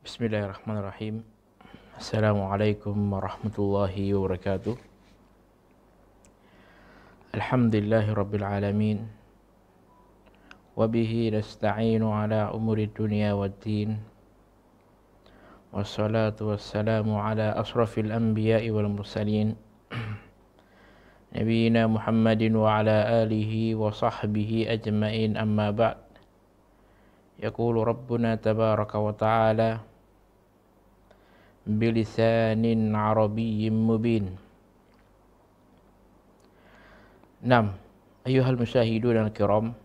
Bismillahirrahmanirrahim. Assalamualaikum warahmatullahi wabarakatuh. Alhamdulillahi rabbil alamin. Wabihi nasta'inu ala umuri dunia waddin. Wassalatu wassalamu ala asrafil anbiya'i wal mursalin. Nabiina Muhammadin wa ala alihi wa sahbihi ajma'in, amma ba'd. Yaqulu Rabbuna tabaraka wa ta'ala bilisanin arabiyyin mubin. Naam, ayuhal musyahidun al-kiram,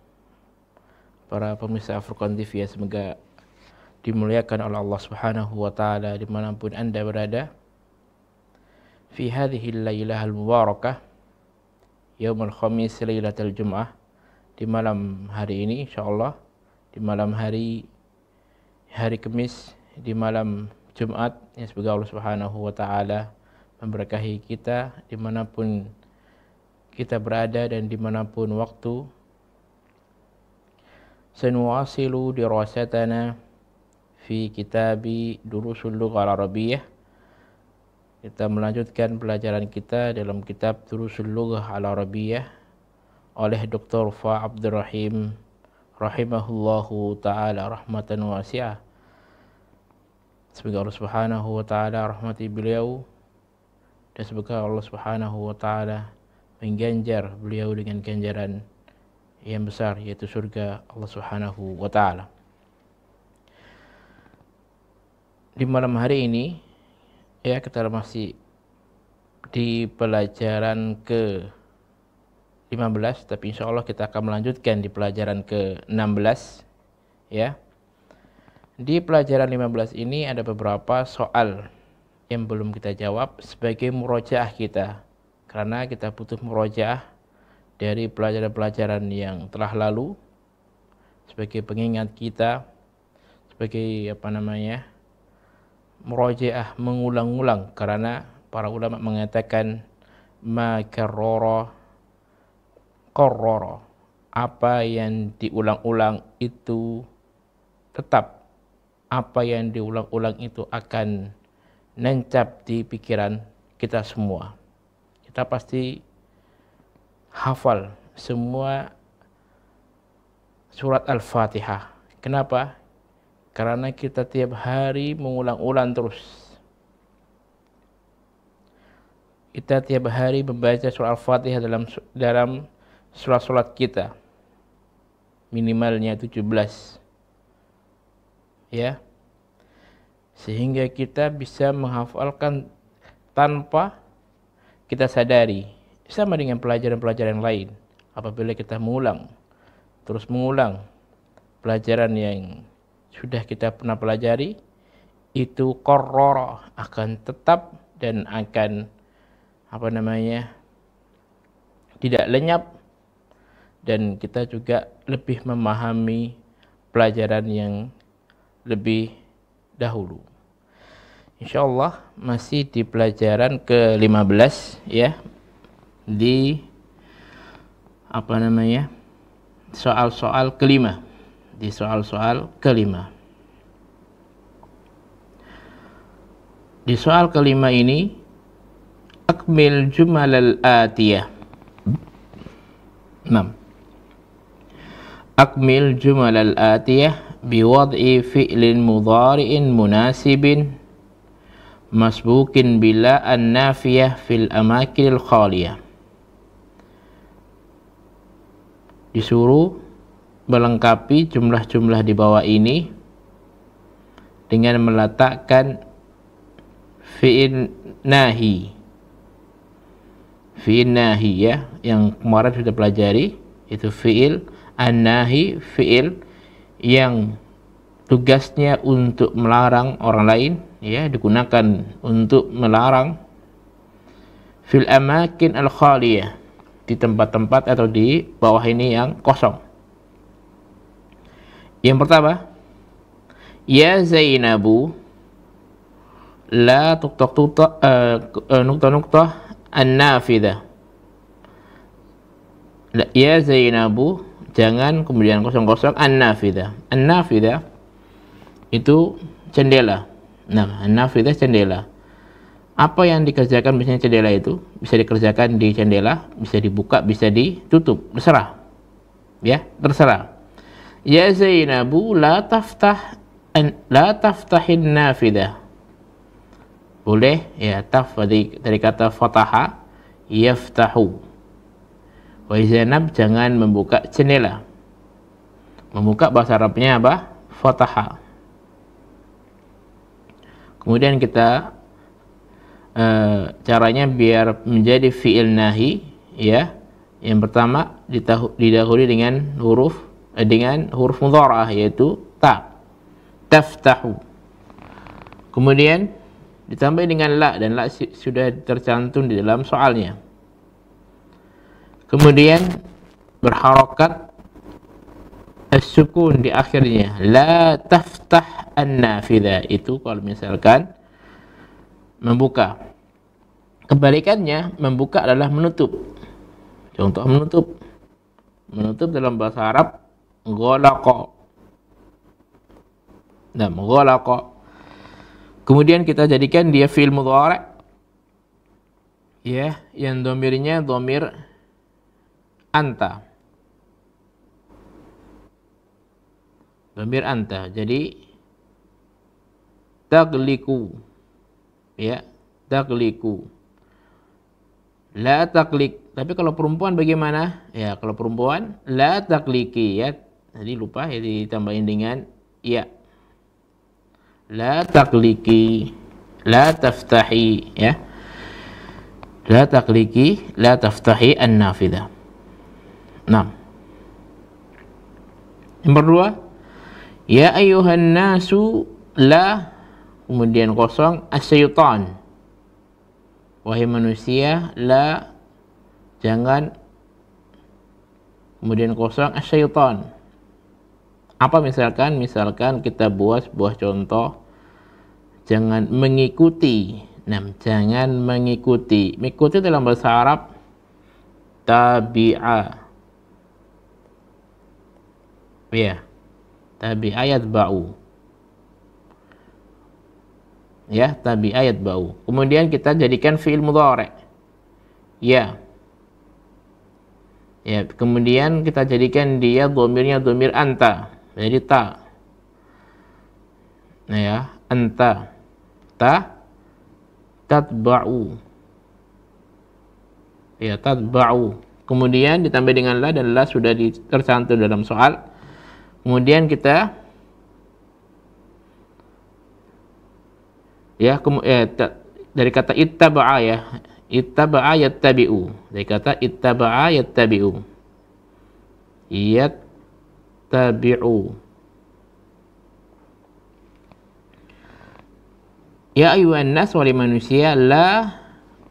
para pemirsa Al-Furqan TV, semoga dimuliakan oleh Allah Subhanahu wa taala dimanapun Anda berada. Fi hadhihi al-lailah al-mubarakah, yaumul khamis lailatul jum'ah, di malam hari ini insyaallah, di malam hari Kamis, di malam Jumat, yang semoga Allah Subhanahu wa taala memberkahi kita dimanapun kita berada dan dimanapun waktu. Sanuwasilu dirasatana fi kitabi Durusul Lughah Al-Arabiyyah. Kita melanjutkan pelajaran kita dalam kitab Durusul Lughah Al-Arabiyyah oleh Dr. Fa Abdurrahim rahimahullahu taala rahmatan wasi'ah. Semoga Allah Subhanahu wa taala rahmati beliau, dan semoga Allah Subhanahu wa taala mengganjar beliau dengan ganjaran yang besar, yaitu surga Allah Subhanahu wa taala. Di malam hari ini ya, kita masih di pelajaran ke 15, tapi insyaallah kita akan melanjutkan di pelajaran ke 16 ya. Di pelajaran 15 ini ada beberapa soal yang belum kita jawab sebagai murojaah kita, karena kita butuh murojaah dari pelajaran-pelajaran yang telah lalu sebagai pengingat kita, sebagai murojaah, mengulang-ulang, karena para ulama mengatakan ma karrara qarrara, apa yang diulang-ulang itu tetap, apa yang diulang-ulang itu akan nancap di pikiran kita semua. Kita pasti hafal semua surat Al-Fatihah. Kenapa? Karena kita tiap hari mengulang-ulang terus. Kita tiap hari membaca surat Al-Fatihah dalam surat-surat kita. Minimalnya 17. Ya. Sehingga kita bisa menghafalkan tanpa kita sadari. Sama dengan pelajaran-pelajaran lain. Apabila kita terus mengulang pelajaran yang sudah kita pernah pelajari, itu qarrara, akan tetap dan akan tidak lenyap, dan kita juga lebih memahami pelajaran yang lebih dahulu. Insyaallah masih di pelajaran ke-15 ya, di soal-soal kelima. Di soal-soal kelima. Di soal kelima ini, akmil jumalal atiyah. 6. Akmil jumalal atiyah biwad'i fi'lin mudhari'in munasibin masbukin bila an-nafiyah fil amakinil khaliyah. Disuruh melengkapi jumlah-jumlah di bawah ini dengan meletakkan fi'il nahi. Fi'il nahi ya, yang kemarin sudah pelajari, itu fi'il an-nahi, fi'il yang tugasnya untuk melarang orang lain ya, digunakan untuk melarang fil amakin al khaliyah, di tempat-tempat atau di bawah ini yang kosong. Yang pertama, ya Zainabu la nukta an-nafidah. Ya Zainabu, jangan kemudian kosong-kosong an-nafidah. An-nafidah itu jendela Nah, an-nafidah jendela. Apa yang dikerjakan biasanya jendela itu bisa dikerjakan di jendela, bisa dibuka, bisa ditutup, terserah. Ya, terserah. Ya Zainabu la taftahin nafidah. Boleh ya, dari kata fataha yaftahu. Wa Zainab, jangan membuka jendela. Membuka bahasa Arabnya apa? Fataha. Kemudian kita caranya biar menjadi fi'il nahi, ya. Yang pertama didahului dengan huruf mudhara'ah, yaitu ta. Taftahu. Kemudian ditambah dengan la, dan la sudah tercantum di dalam soalnya. Kemudian berharokat as-sukun di akhirnya. La taftah an-nafidah. Itu kalau misalkan membuka. Kebalikannya, membuka adalah menutup. Contoh menutup. Menutup dalam bahasa Arab ghalaqa. Nah, ghalaqa. Kemudian kita jadikan dia fi'il mudhari', ya, yang domirnya domir anta. Domir anta. Jadi tagliku, ya, tagliku. La taklik. Tapi kalau perempuan bagaimana? Ya, kalau perempuan la takliki, ya. Tadi lupa ya, ditambahin dengan ya. La takliki, la taftahi, ya. La takliki, la taftahi an-nafidah. Nah. Yang kedua, ya ayyuhan nasu la, kemudian kosong, asyaitan. Wahai manusia, la, jangan, kemudian kosong, asyaitan. Apa misalkan? Misalkan kita buat sebuah contoh, jangan mengikuti. Nah, jangan mengikuti. Mengikuti dalam bahasa Arab tabi'a. Ya, tabi'a yatba'u. Ya, tabi'a yatba'u. Kemudian kita jadikan fi'il mudhari'. Ya. Ya, kemudian kita jadikan dia domirnya domir anta. Jadi ta. Nah ya, anta. Ta tatba'u. Ya, tatba'u. Kemudian ditambah dengan la, dan la sudah tercantum dalam soal. Kemudian kita ya, dari kata ittaba'a, ya. Ittaba'a yattabi'u. Dari kata ittaba'a yattabi'u. Yattabi'u. Ya ayyuhan nas, wahai manusia, la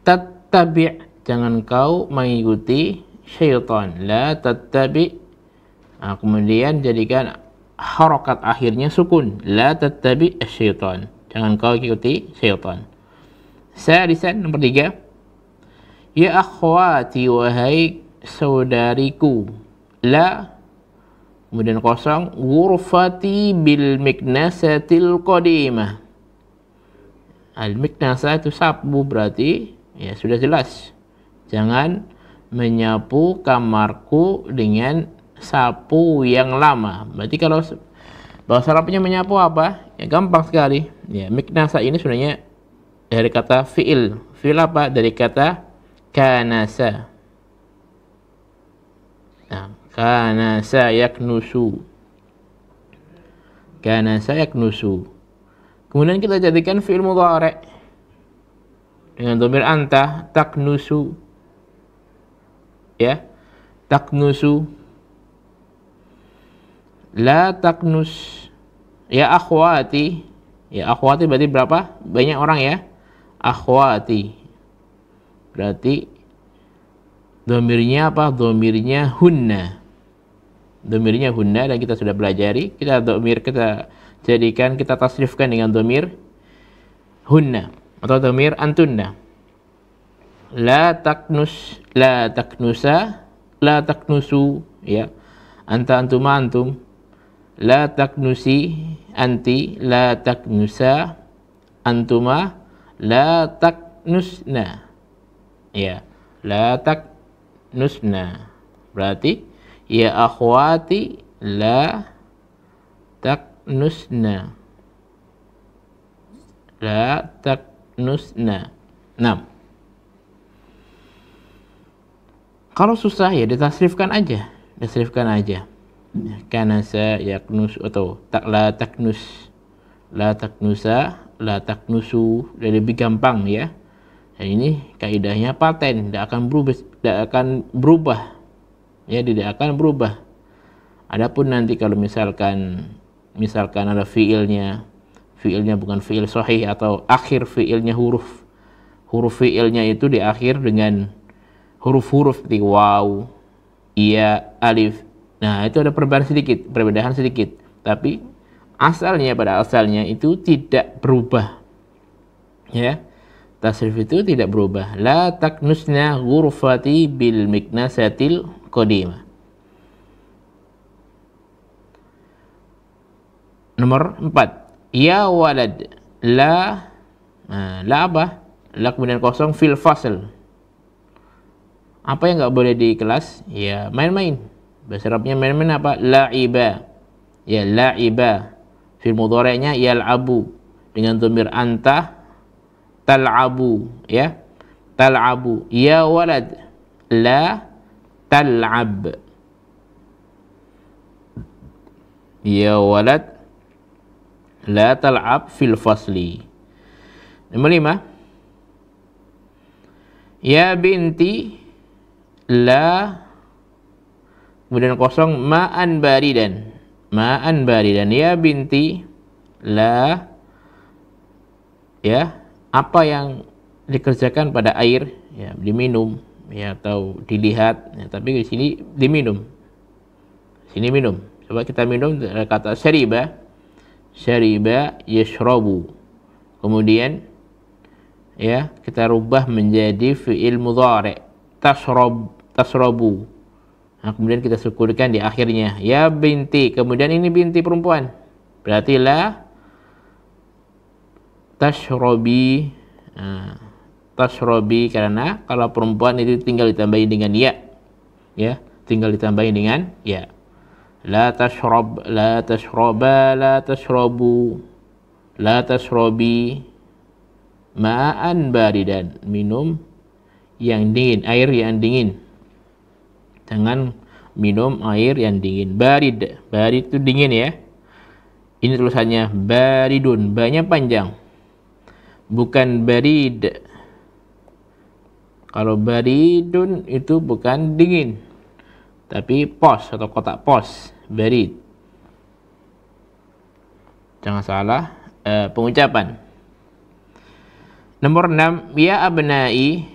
tattabi', jangan kau mengikuti syaitan. La tattabi'. Nah, kemudian jadikan harokat akhirnya sukun. La tattabi' syaitan. Jangan kau ikuti syaitan. Sadisan, nomor 3. Ya akhwati, wahai saudariku. La, kemudian kosong, ghurfati bil miknasatil qadimah. Al-miknasa itu sapu, berarti ya sudah jelas. Jangan menyapu kamarku dengan sapu yang lama. Berarti kalau bahasa Arabnya menyapu apa? Ya gampang sekali. Ya, miknasa ini sebenarnya dari kata fi'il. Fi'il apa? Dari kata kanasa. Nah, kanasa yaknusu. Kanasa yaknusu. Kemudian kita jadikan fi'il mudhari' dengan dhamir anta, taknusu. Ya, taknusu. La taknus. Ya akhwati. Ya akhwati berarti berapa? Banyak orang ya. Akhwati. Berarti dhamirnya apa? Dhamirnya hunna. Dhamirnya hunna, dan kita sudah pelajari. Kita jadikan, kita tasrifkan dengan dhamir hunna atau dhamir antunna. La taknus, la taknusa, la taknusu, ya. Anta, antuma, antum. La taknusi, anti. La taknusa, antuma la taknusna. Ya, la taknusna. Berarti ya akhwati la taknusna. La taknusna. Nah, kalau susah ya ditasrifkan aja. Ditasrifkan aja. Kanasa yaknus atau tak la taknus. La taknusa, la taknusu. Lebih gampang ya. Dan ini kaidahnya paten, tidak akan berubah. Ya, tidak akan berubah. Adapun nanti kalau misalkan ada fiilnya bukan fiil sahih atau akhir fiilnya huruf fiilnya itu di akhir dengan huruf-huruf seperti waw, iya, alif. Nah, itu ada perbedaan sedikit. Tapi pada asalnya itu tidak berubah. Ya. Tasrif itu tidak berubah. La taknusna ghurfati bil miknasatil qadimah. Nomor 4. Ya walad. La apa? La kemudian kosong fil fasl. Apa yang enggak boleh di kelas? Ya main-main. Bahasa Arabnya main-main apa? La'iba. Ya la'iba. Fil mudhari'nya yal'abu dengan dhamir anta. Tal'abu, ya, tal'abu. Ya walad, la tal'ab. Ya walad, la tal'ab fil fasli. Nomor 5. Ya binti, la kemudian kosong ma'an baridan. Ma'an baridan. Ya binti, la, ya, apa yang dikerjakan pada air, ya, diminum, ya, atau dilihat, ya, tapi di sini diminum. Sini minum. Coba kita minum kata syariba yashrabu. Kemudian ya, kita rubah menjadi fi'il mudhari', tasrabu. Nah, kemudian kita sukurkan di akhirnya. Ya binti, kemudian ini binti perempuan. Berarti la tashrobi. Tashrobi, karena kalau perempuan itu tinggal ditambahin dengan ya. Ya, tinggal ditambahin dengan ya. La tashrob, la tashroba, la tashrobu, la tashrobi ma'an baridan. Minum yang dingin, air yang dingin. Jangan minum air yang dingin. Barid itu dingin ya. Ini tulisannya baridun, banyak panjang. Bukan barid. Kalau baridun itu bukan dingin, tapi pos atau kotak pos, barid. Jangan salah pengucapan. Nomor 6. Ya abnai,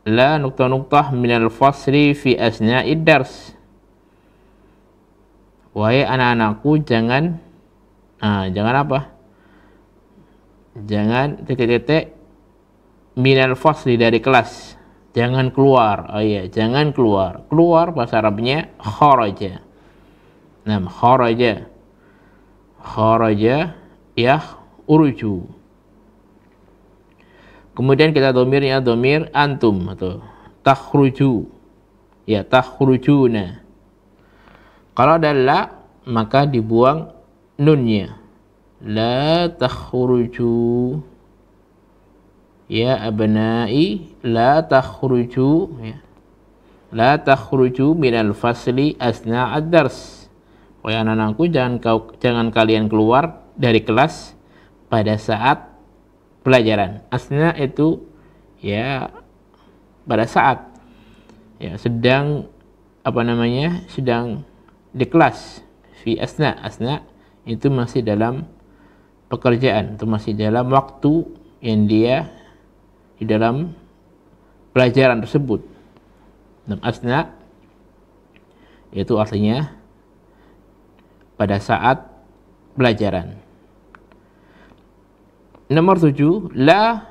la nuqtah minal fasri fi asna'id dars. Wahai anak-anakku, jangan apa? Jangan titik-titik minal fasli, dari kelas. Jangan keluar. Oh iya, jangan keluar. Keluar bahasa Arabnya kharaja. Nah, kharaja. Kharaja ya uruju. Kemudian kita domirnya domir antum atau takhruju. Ya, takhrujuna. Kalau ada la, maka dibuang nunnya. La takhruju, ya abnai, la takhruju, ya. La takhruju minal fasli asna'ad dars. Wahai anak-anakku, jangan kalian keluar dari kelas pada saat pelajaran. Asna itu ya pada saat, ya, sedang sedang di kelas. Fi asna itu masih dalam pekerjaan, itu masih dalam waktu yang dia di dalam pelajaran tersebut. Dan asna itu artinya pada saat pelajaran. Nomor 7. La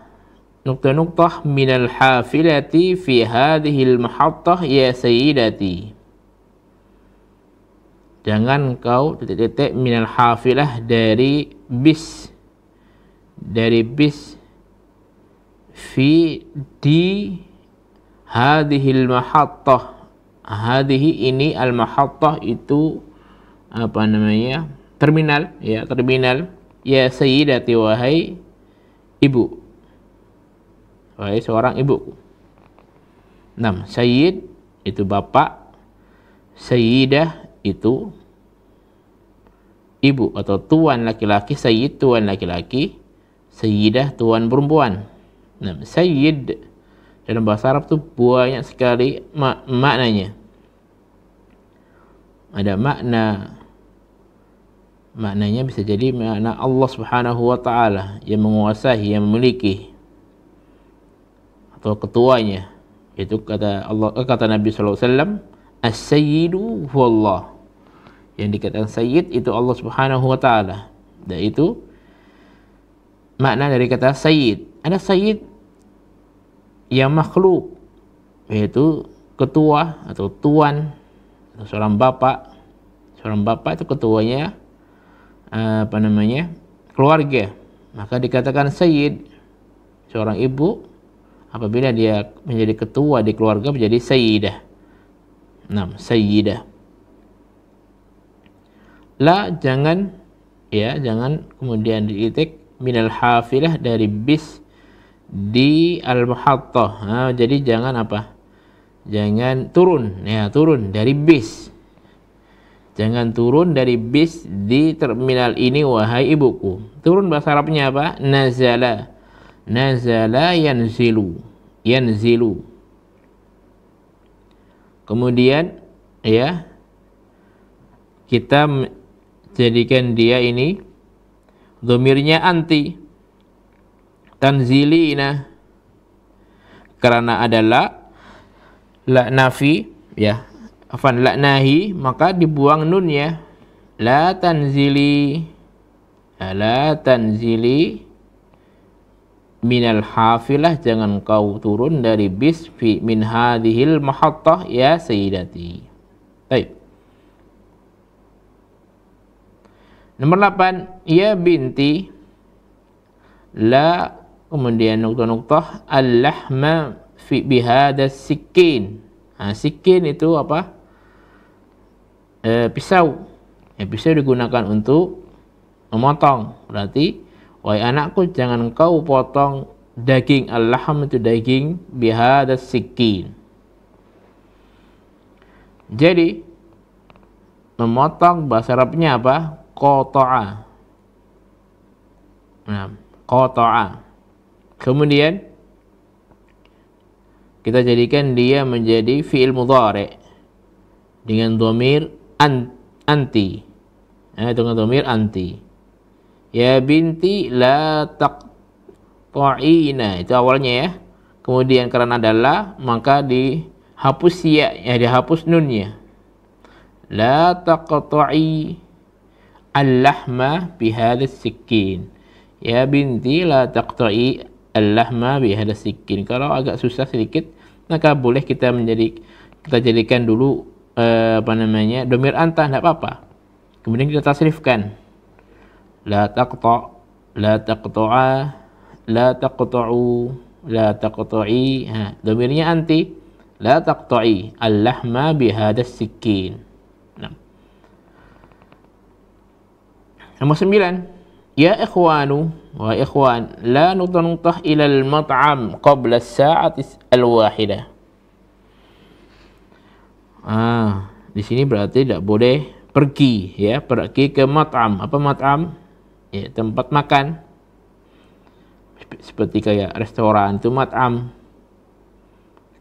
nuqtah minal hafilati fi hadhil mahattah ya sayyidati. Jangan kau titik-titik minal hafilah, dari bis dari bis fi di hadhil mahattah. Hadhihi ini al mahattah itu apa namanya? Terminal, ya, terminal. Ya sayyidati, wahai ibu. Wahai seorang ibu. 6. Sayyid itu bapak, sayyidah itu ibu atau tuan laki-laki. Sayyid tuan laki-laki, sayyidah tuan perempuan. Nah, sayyid dalam bahasa Arab itu banyak sekali maknanya. Ada maknanya bisa jadi makna Allah Subhanahu wa taala yang menguasai, yang memiliki, atau ketuanya. Itu kata Allah, kata Nabi sallallahu alaihi wasallam, as-sayyidu huwallah. Yang dikatakan sayyid itu Allah Subhanahu wa taala. Dan itu makna dari kata sayyid. Ada sayyid yang makhluk, yaitu ketua atau tuan atau seorang bapak. Seorang bapak itu ketuanya apa namanya? Keluarga. Maka dikatakan sayyid. Seorang ibu apabila dia menjadi ketua di keluarga menjadi sayyidah. 6. Sayyidah. La, jangan, ya, jangan kemudian diitik minal hafilah, dari bis di al-muhattah. Jadi jangan apa? Jangan turun, ya, turun dari bis. Jangan turun dari bis di terminal ini, wahai ibuku. Turun bahasa Arabnya apa? Nazala. Nazala yanzilu. Yanzilu. Kemudian, ya, kita jadikan dia ini dhamirnya anti. Tanzilina. Karena adalah la nafi, ya, afan la nahi, maka dibuang nunnya. La tanzili. La tanzili minal hafilah, jangan kau turun dari bis fi min hadhil mahattah ya sayyidati. Baik. Nomor 8, ya binti, la, kemudian nuktah al-lahma fi bihada sikin. Sikin itu apa? Pisau. Ya, pisau digunakan untuk memotong. Berarti, wahai anakku, jangan kau potong daging. Al-lahm itu daging, bihada sikin. Jadi, memotong bahasa Arabnya apa? Qata'a. Nah, qata'a. Kemudian kita jadikan dia menjadi fi'il mudhari' dengan dhamir anti. Dengan dhamir anti. Ya binti la taqta'ina, itu awalnya, ya. Kemudian karena adalah maka dihapus ya, dihapus nunnya. La taqta'i al-lahma bihadha sikin. Ya binti la taqta'i al-lahma bihadha sikin. Kalau agak susah sedikit, maka boleh kita jadikan dulu apa namanya? Dhamir anta, enggak apa-apa. Kemudian kita tasrifkan. La taqta', la taqta'a, la taqta'u, la taqta'i. Dhamirnya anti. La taqta'i al-lahma bihadha sikin. Nomor 9, ya ikhwanu, wa ikhwan, la nuntah ilal mat'am qabla as-sa'ati al-wahidah. Di sini berarti tidak boleh pergi, ya, pergi ke mat'am. Apa mat'am? Ya, tempat makan. Seperti kayak restoran itu mat'am.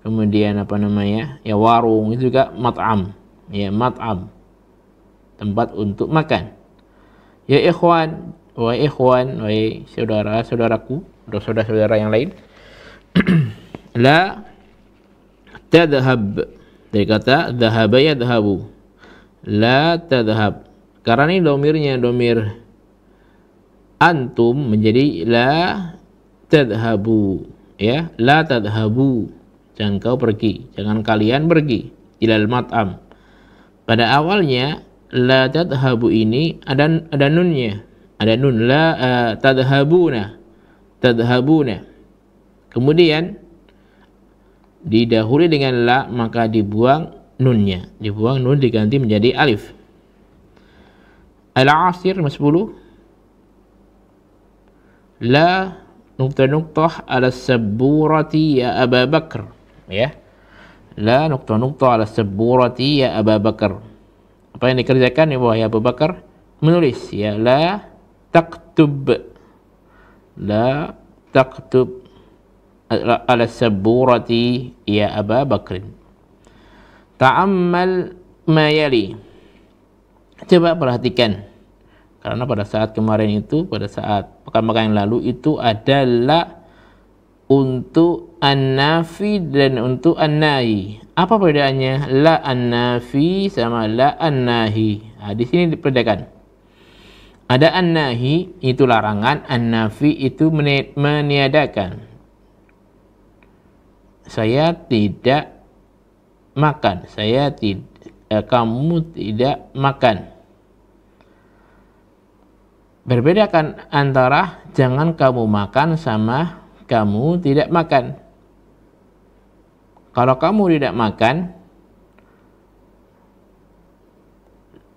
Kemudian apa namanya? Ya, warung itu juga mat'am. Ya, mat'am. Tempat untuk makan. Ya ikhwan, wahai saudara-saudaraku, atau saudara-saudara yang lain. La tadhhab, dari kata dhahaba yadhhabu. La tadhhab. Karena ini domirnya domir antum menjadi la tadhhabu, ya, la tadhhabu. Jangan kau pergi, jangan kalian pergi ilal mat'am. Pada awalnya la tadhhabu ini ada nunnya. Ada nun, la tadhhabuna. tadhhabuna. Kemudian didahului dengan la, maka dibuang nunnya, dibuang nun diganti menjadi alif. Al-'asir nomor 10. La nuqtah ala sabburati ya Aba Bakr, ya. La nuqtah ala sabburati ya Aba Bakr. Apa yang dikerjakan ya wahai Abu Bakar? Menulis, ya. La taktub, la taktub ala sabburati ya Aba Bakr. Ta'ammal ma yali. Coba perhatikan, karena pada saat kemarin itu, pada saat pekan-pekan yang lalu itu adalah untuk an-nafi dan untuk an-nahi. Apa perbedaannya? La an-nafi sama la an-nahi. Nah, di sini diperbedakan. Ada an-nahi itu larangan, an-nafi itu meniadakan. Saya tidak makan, kamu tidak makan. Berbedakan antara jangan kamu makan sama kamu tidak makan. Kalau kamu tidak makan,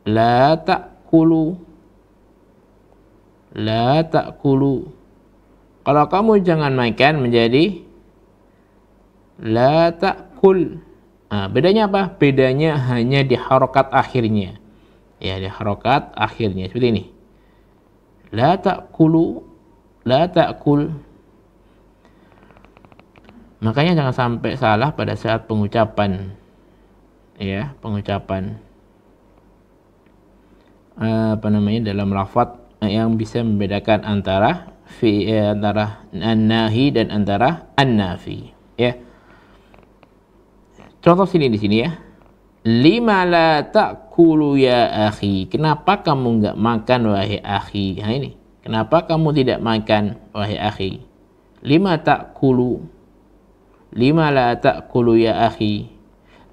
la ta'kulu, la ta'kulu. Kalau kamu jangan makan menjadi la ta'kul. Nah, bedanya apa? Bedanya hanya di harokat akhirnya. Ya, di harokat akhirnya seperti ini. La ta'kulu, la ta'kul. Makanya jangan sampai salah pada saat pengucapan, ya, pengucapan dalam lafaz yang bisa membedakan antara antara an-nahi dan antara an-nafi, ya. Contoh di sini ya. Lima la ta'kulu ya akhi. Kenapa kamu enggak makan wahai akhi? Nah ini. Kenapa kamu tidak makan wahai akhi? Lima ta'kulu. Lima la ta'kulu ya akhi.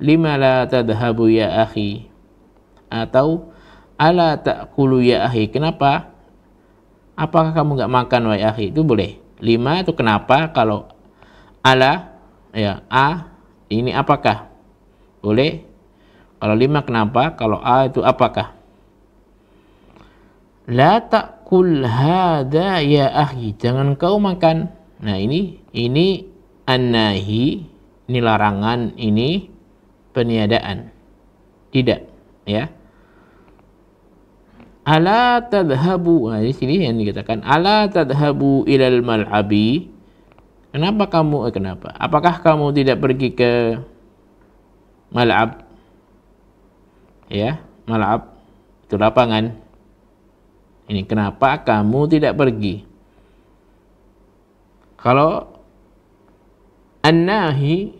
Lima la tadhhabu ya akhi. Atau ala ta'kulu ya akhi. Kenapa? Apakah kamu enggak makan wahai akhi? Itu boleh. Lima itu kenapa, kalau ala ya ini apakah? Boleh. Kalau lima kenapa? Kalau a itu apakah? La ta'kul hada ya akhi. Jangan kau makan. Nah ini an-nahi, ini larangan, ini peniadaan. Tidak, ya. Ala tadhhabu. Nah di sini yang dikatakan ala tadhhabu ilal mal'abi. Kenapa kamu kenapa? Apakah kamu tidak pergi ke mal'ab? Ya, mal'ab itu lapangan. Ini kenapa kamu tidak pergi? Kalau an-nahi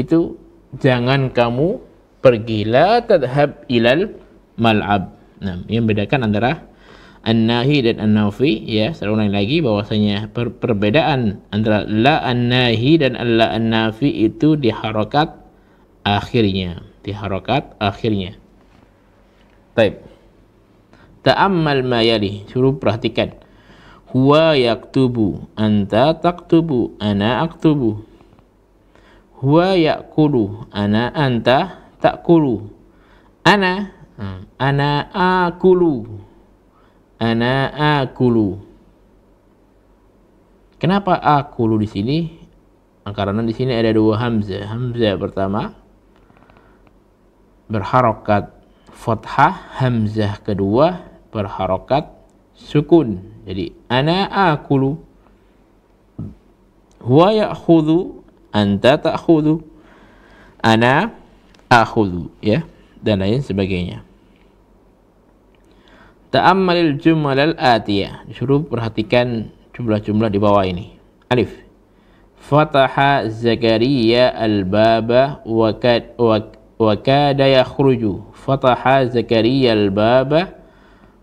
itu jangan kamu pergi, la tadhhab ilal mal'ab. Nah, yang membedakan antara an-nahi dan an-nafi, ya, saya ulangi lagi bahwasanya perbedaan antara la an-nahi dan la an-nafi itu di harokat akhirnya, di harokat akhirnya. Baik. Ta'ammal ma yali. Suruh perhatikan. Huwa yaktubu, anta taktubu, ana aktubu. Huwa yakulu, anta takulu. Ana akulu. Ana akulu. Kenapa akulu di sini? Karena di sini ada dua hamzah. Hamzah pertama berharokat fathah, hamzah kedua berharokat sukun. Jadi ana akulu, huwa ya'khudhu, anta ta'khudhu, ana akhudhu, ya, dan lain sebagainya. Ta'ammalil jumal al-atiyah. Disuruh perhatikan jumlah-jumlah di bawah ini. Alif. Fataha Zakaria al-baba wa kada yakhruju. Fataha Zakaria al-baba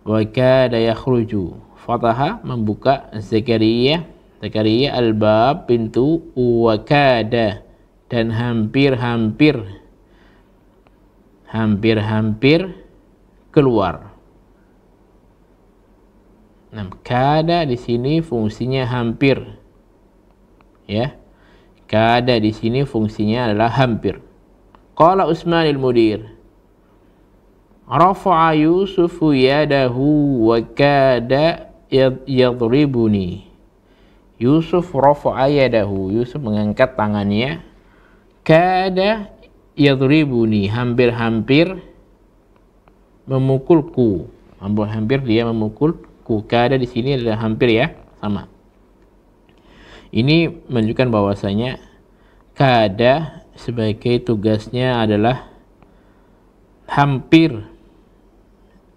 wa kada yakhruju. Fataha membuka Zakaria al-bab pintu, wa kada dan hampir keluar. Nah, kada di sini fungsinya hampir, Ya. Kada di sini fungsinya adalah hampir. Qala Utsmanul Mudir, rafa'a Yusufu yadahu wa kada yadribuni. Yusuf rafa'a yadahu, Yusuf mengangkat tangannya. Kada yadribuni, hampir-hampir memukulku. Hampir dia memukulku. Kada di sini adalah hampir ya, sama. Ini menunjukkan bahwasanya kada sebagai tugasnya adalah hampir.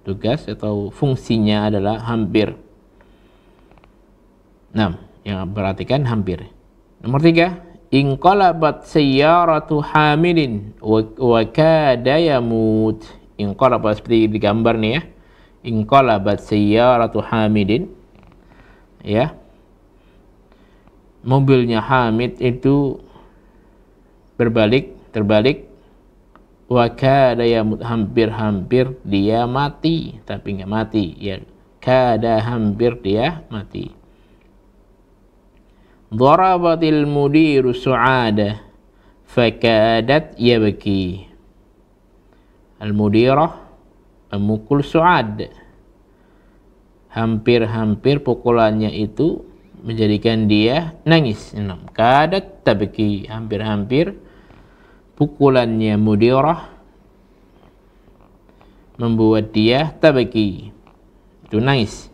Tugas atau fungsinya adalah hampir. Nah, yang perhatikan hampir. Nomor 3, inqalabat sayyaratu hamilin wa kada yamut. Inqalabat seperti di gambar nih ya. Inqalabat sayyaratu hamilin. Ya. Mobilnya Hamid itu terbalik, wa kada yamut, hampir-hampir dia mati, tapi enggak mati ya, kada hampir dia mati. Darabatil mudiru su'ada fakadat yabki. Al-mudirah memukul Su'ad, hampir-hampir pukulannya itu menjadikan dia nangis. Kadat tabki, hampir-hampir pukulannya mudirah membuat dia tabki, itu nangis.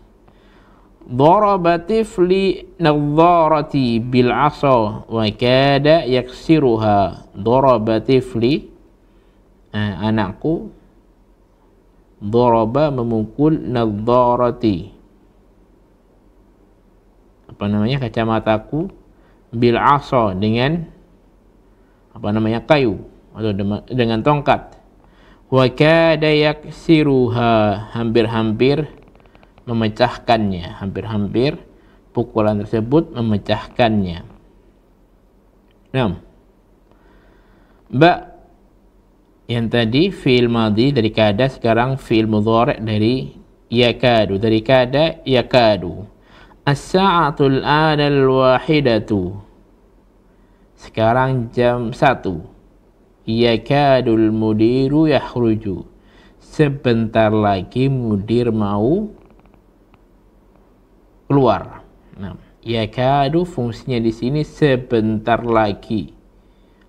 Darabatifli nadharati bil asa wa kada yaksiruha. Darabatifli, anakku. Daraba memukul nadharati, kacamataku, bil asa dengan kayu atau dengan tongkat. Wa kada yaksiruha, hampir-hampir memecahkannya, hampir-hampir pukulan tersebut memecahkannya. Nah, yang tadi fi'il madhi dari kada, sekarang fi'il mudhari' dari yakadu, dari kada yakadu. As-sa'atul anal wahidatu, sekarang jam 1. Yakadul mudiru yakhruju, sebentar lagi mudir mau keluar. Nah, yakadu fungsinya di sini sebentar lagi.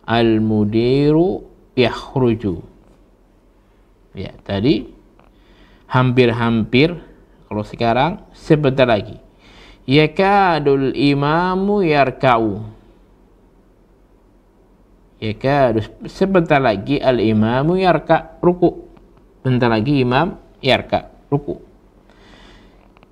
Al mudiru yakhruju. Ya, tadi hampir-hampir, kalau sekarang sebentar lagi. Yakadul imamu yarka'u. Yakadu, sebentar lagi al imamu yarka, ruku. Bentar lagi imam yarka, ruku.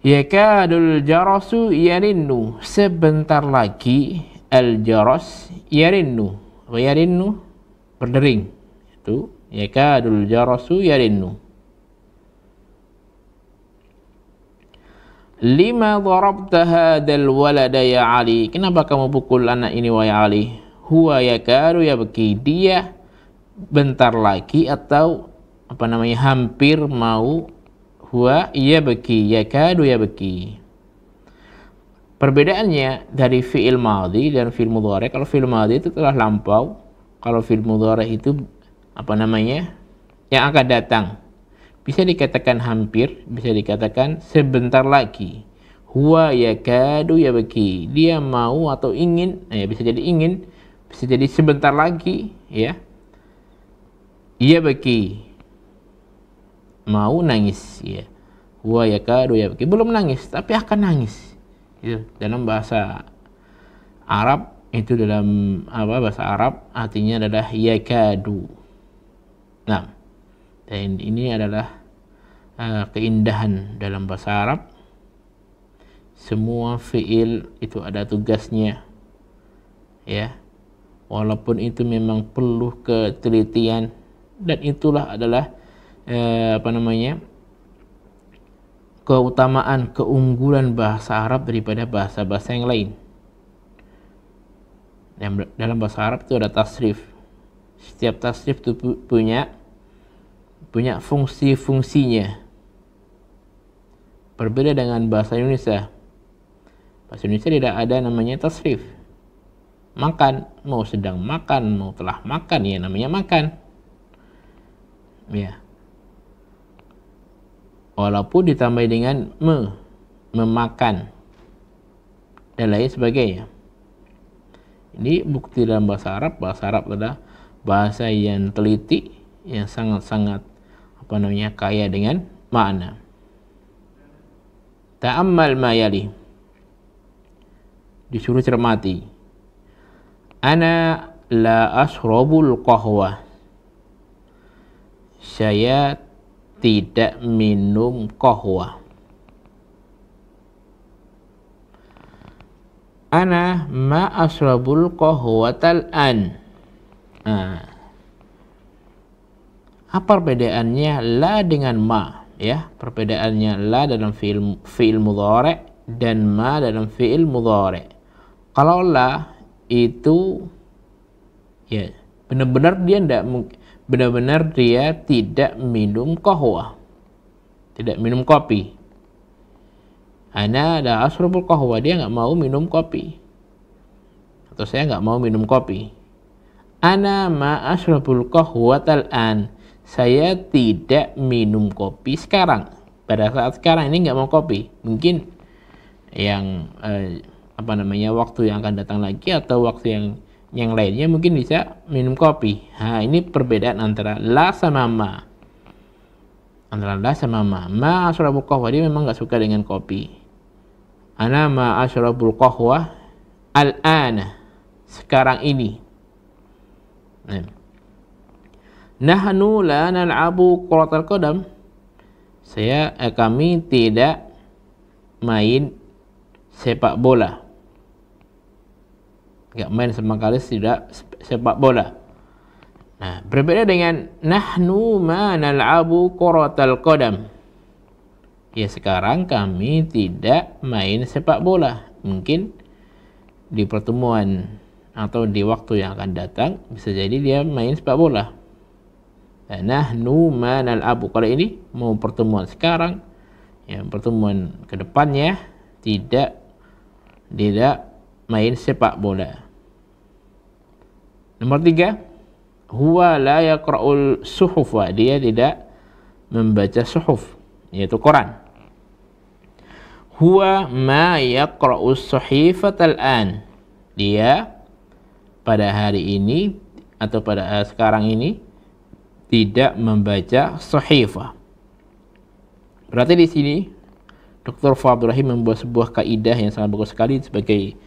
Yakadul jarasu yarinnu, sebentar lagi al jaras yarinnu. Apa yarinnu? Berdering. Itu yakadul jarasu yarinnu. Lima darabta hadal walada ya Ali, kenapa kamu pukul anak ini wahai Ali? Huwa yakadu yabki, dia bentar lagi atau hampir mau. Huwa yabki, yakadu yabki. Perbedaannya dari fi'il madhi dan fi'il mudhari', kalau fi'il madhi itu telah lampau, kalau fi'il mudhari' itu yang akan datang. Bisa dikatakan hampir, bisa dikatakan sebentar lagi. Huwa yakadu yabki, dia mau atau ingin, bisa jadi ingin, bisa jadi sebentar lagi, ya. Yabki, mau nangis, ya. Huwa yakadu yabki, belum nangis tapi akan nangis. Itu dalam bahasa Arab, itu dalam bahasa Arab artinya adalah yakadu. Nah, dan ini adalah keindahan dalam bahasa Arab. Semua fi'il itu ada tugasnya, ya. Walaupun itu memang perlu ketelitian, dan itulah adalah keutamaan, keunggulan bahasa Arab daripada bahasa-bahasa yang lain. Dalam bahasa Arab itu ada tasrif. Setiap tasrif itu punya fungsi-fungsinya. Berbeda dengan bahasa Indonesia. Bahasa Indonesia tidak ada namanya tasrif. makan, mau sedang makan, mau telah makan, ya namanya makan. Ya. Walaupun ditambah dengan memakan dan lain sebagainya. Ini bukti dalam bahasa Arab. Bahasa Arab adalah bahasa yang teliti, yang sangat-sangat kaya dengan makna. Ta'ammal ma yali. Disuruh cermati. Ana la ashrabul qahwah. Saya tidak minum qahwah. Ana ma ashrabul qahwatal an. Apa perbedaannya la dengan ma? Ya, perbedaannya la dalam fi'il mudhari' dan ma dalam fi'il mudhari'. Kalau la itu ya benar-benar dia tidak minum qahwah, tidak minum kopi. Ana la ashrabul qahwah, dia nggak mau minum kopi, atau saya nggak mau minum kopi. Ana ma ashrabul qahwatal an, saya tidak minum kopi sekarang. Pada saat sekarang ini nggak mau kopi. Mungkin yang waktu yang akan datang lagi atau waktu yang lainnya mungkin bisa minum kopi. Ini perbedaan antara la sama ma. Antara la sama ma. Ma ashrabul qahwah, dia memang nggak suka dengan kopi. Ana ma ashrabul qahwah al-ana, sekarang ini. Nahnu la nal'abu kuratal qadam. Kami tidak main sepak bola. Enggak main sama sekali, tidak sepak bola. Nah, berbeda dengan nahnu ma nal'abu kuratal qadam. Ya, sekarang kami tidak main sepak bola. Mungkin di pertemuan atau di waktu yang akan datang bisa jadi dia main sepak bola. Nahnu ma nal'abu, kalau ini mau pertemuan sekarang, ya pertemuan kedepannya tidak main sepak bola. Nomor 3, huwa la yaqra'ul suhuf, dia tidak membaca suhuf, yaitu Quran. Huwa ma yaqra'us sahifatal an, dia pada hari ini atau pada sekarang ini tidak membaca sahifah. Berarti di sini Dr. Fadlur Rahim membuat sebuah kaidah yang sangat bagus sekali sebagai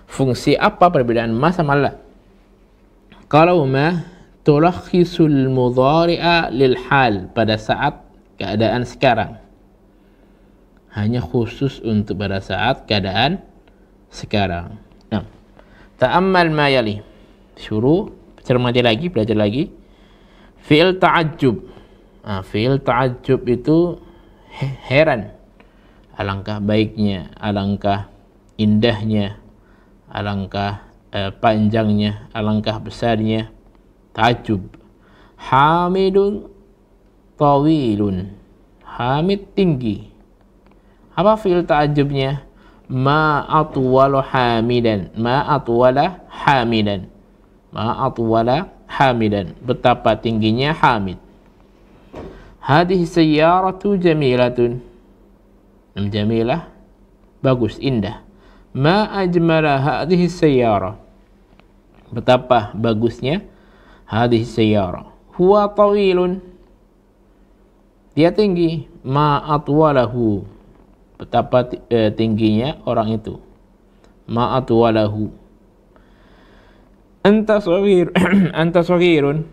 fungsi apa perbedaan ma sama la. Kalau ma tulakhisul mudhari'a lil hal, pada saat keadaan sekarang. Hanya khusus untuk pada saat keadaan sekarang. Nah, ta'ammal ma yali. Suruh cermati lagi, belajar lagi. Fi'il ta'ajjub. Fi'il ta'ajjub itu heran. Alangkah baiknya, alangkah indahnya, alangkah panjangnya, alangkah besarnya. Ta'ajjub. Hamidun tawilun. Hamid tinggi. Apa fi'il ta'ajjubnya? Ma atwala hamidan. Ma atwala hamidan. Ma atwala hamidan, betapa tingginya Hamid. Hadhihi sayyaratu jamilatun. Jamilah, bagus, indah. Ma ajmala hadhihi sayyara, betapa bagusnya hadhihi sayyara. Huwa tawilun, dia tinggi. Ma atwalahu, betapa tingginya orang itu. Ma atwalahu. Anta shaghirun,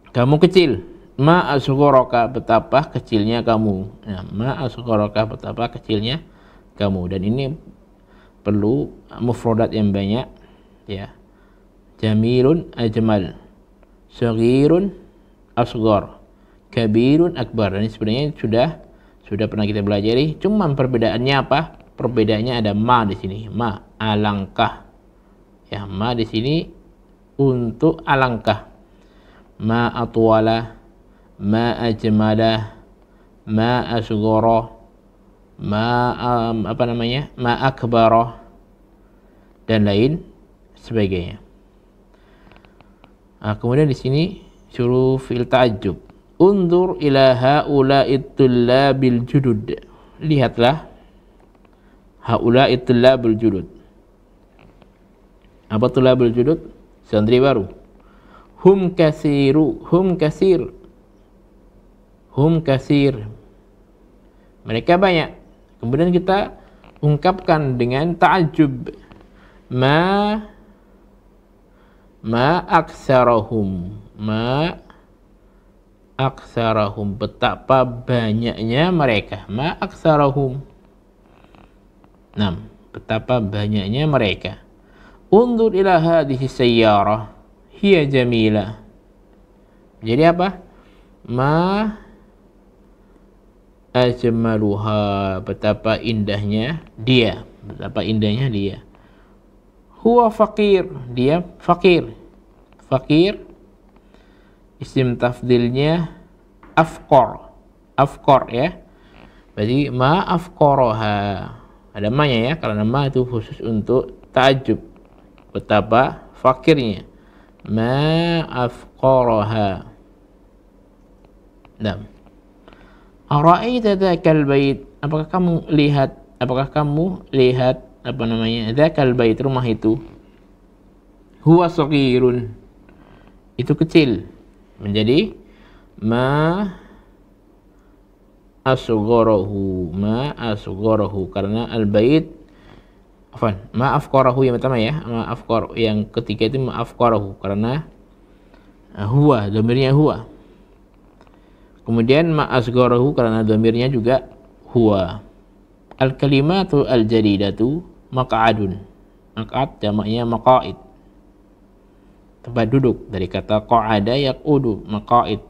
kamu kecil. Ma asghoraka, betapa kecilnya kamu. Ma asghoraka, betapa kecilnya kamu. Dan ini perlu mufradat yang banyak, ya. Jamilun ajmal, shaghirun asghar, kabirun akbar. Dan ini sebenarnya sudah pernah kita pelajari. Cuma perbedaannya apa? Perbedaannya ada ma di sini. Ma, alangkah. Ya, ma di sini untuk alangkah. Ma atwala, ma ajmala, ma asghara, ma ma akbara, dan lain sebagainya. Nah, kemudian di sini suruh fi'il ta'ajjub. Undur ila haula'it tullabil judud. Lihatlah haula'it tullabil judud. Apa tullabul judud? Santri baru. Hum kasir. Mereka banyak. Kemudian kita ungkapkan dengan ta'ajjub. Ma aktsarahum. Betapa banyaknya mereka. Ma aktsarahum. Betapa banyaknya mereka. Undur ila hadhihi sayyarah hiya jamilah. Jadi apa? Ma ajmaluha, betapa indahnya dia. Huwa faqir, dia fakir. Isim tafdilnya afqar ya. Berarti ma afqaraha. Ada ma-nya ya, karena ma itu khusus untuk ta'ajjub. Betapa fakirnya. Ma afqaraha. Ara'aita dzakal bait? Apakah kamu lihat dzakal bait, rumah itu? Huwa saghirun. Itu kecil. Menjadi ma asgharahu karena al-bait ma afqarahu yang pertama ya, yang ketiga itu ma afqarahu karena huwa, dhamirnya huwa. Kemudian ma asgharahu karena dhamirnya juga huwa. Al-kalimatu al-jadidatu maq'adun. Maq'ad jamaknya maqa'id. Tempat duduk dari kata qa'ada yaqudu, maqa'id.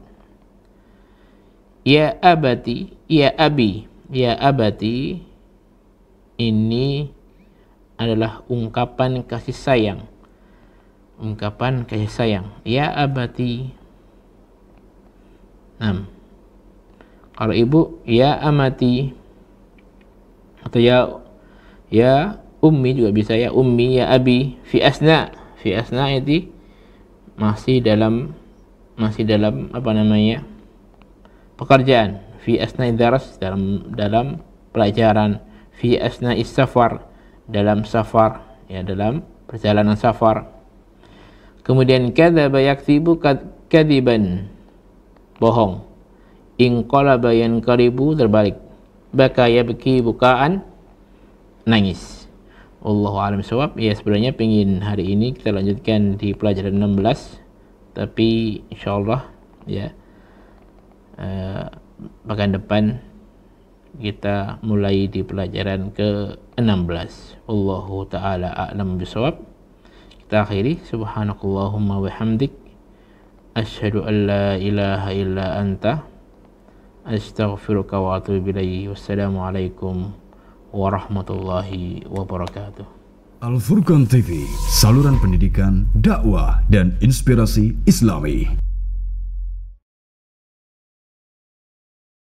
Ya abati, ini adalah ungkapan kasih sayang. Ya abati. Kalau ibu ya amati, atau ya ummi juga bisa, ya ummi, ya abi. Fi asna itu masih dalam pekerjaan. Fi asna daras, dalam pelajaran. Fi asna safar, dalam perjalanan safar. Kemudian kadzaba yakdzibu kadziban, bohong. Inqalaba yanqalibu, terbalik. Baka yabki bukaan, nangis. Wallahu a'lam bishawab. Ya, sebenarnya pengen hari ini kita lanjutkan di pelajaran 16, tapi insyaallah ya pekan depan kita mulai di pelajaran ke-16. Allahu ta'ala a'lam bishawab. Kita akhiri. Subhanakallahumma wa bihamdik, asyhadu an la ilaha illa anta, astaghfiruka wa atubu ilaik. Wassalamualaikum warahmatullahi wabarakatuh. Al Furqan TV, saluran pendidikan, dakwah dan inspirasi Islami.